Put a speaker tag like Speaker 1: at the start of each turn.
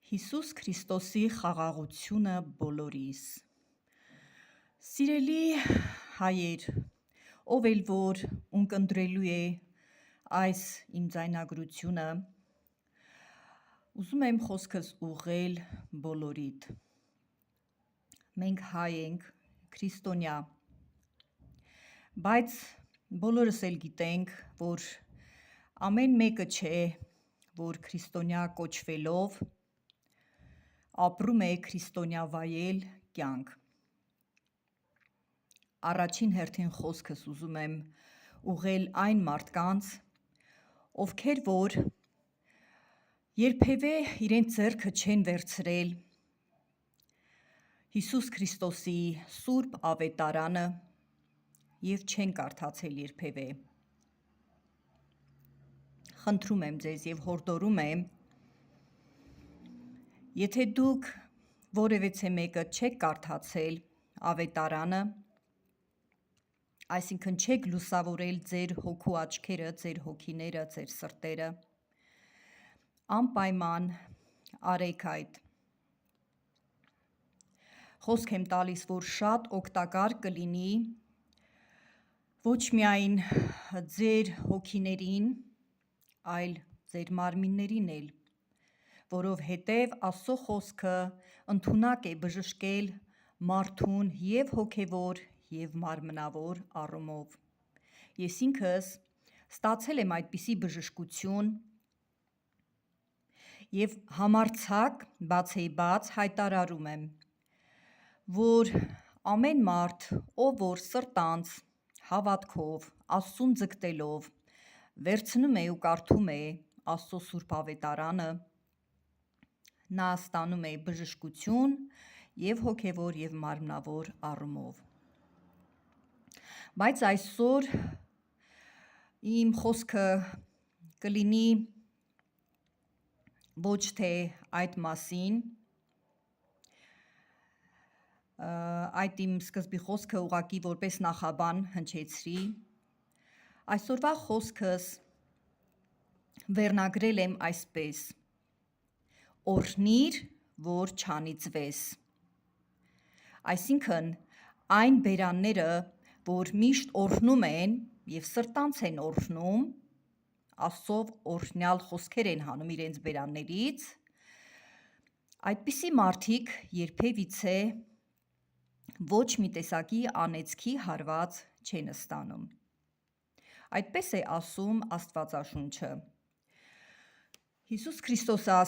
Speaker 1: Հիսուս Քրիստոսի խաղաղությունը բոլորիս։ Սիրելի հայեր, ով էլ որ ունկնդրելու է այս իմ ձայնագրությունը, ուզում եմ խոսքս ուղղել բոլորիդ։ Մենք հայ ենք, քրիստոնյա, բայց բոլորս էլ գիտենք, որ ամեն մեկը չէ, որ քրիստոնյա կոչվելով ապրում է քրիստոնյա վայել կյանք։ Առաջին հերթին խոսքս ուզում եմ ուղղել այն մարդկանց, ովքեր որ երբևէ իրենց ձեռքը չեն վերցրել Հիսուս Քրիստոսի սուրբ ավետարանը և չեն կարդացել երբևէ։ Խնդրում եմ ձեզ և հորդորում եմ, եթե դուք որևէ մեկը չեք կարդացել ավետարանը, այսինքն չեք լուսավորել ձեր հոգու աչքերը, ձեր հոգիները, ձեր սրտերը, անպայման արեք այդ։ Խոսք եմ տալիս, որ շատ օգտակար կլինի ոչ միայն ձեր հոգիներին, այլ ձեր մարմիններին էլ, որովհետև Աստծո խոսքը ընդունակ է բժշկել մարդուն և հոգևոր, և մարմնավոր առումով։ Ես ինքս ստացել եմ այդպիսի բժշկություն և համարձակ բացեիբաց հայտարարում եմ, որ ամեն մարդ, ով որ սրտանց, հավատքով, Աստծուն ձգտելով, վերցնում է ու կարդում է Աստծո սուրբ ավետարանը, նա ստանում է բժշկություն և հոգևոր և մարմնավոր առումով։ Բայց այսօր իմ խոսքը կլինի ոչ թե այդ մասին, այդ իմ սկզբի խոսքը ուղղակի որպես նախաբան հնչեցրի, այսօրվա խոսքս վերնագրել եմ այսպես. օրհնիր, որ չանիծվես։ Այսինքն այն բերանները, որ միշտ օրհնում են և սրտանց են օրհնում, Աստծով օրհնյալ խոսքեր են հանում իրենց բերաններից, այդպիսի մարդիկ երբևիցե ոչ մի տեսակի անեծքի հարված չեն ստանում։ Այդպես է ասում Աստվածաշունչը։ Հիսուս Քրիստոսը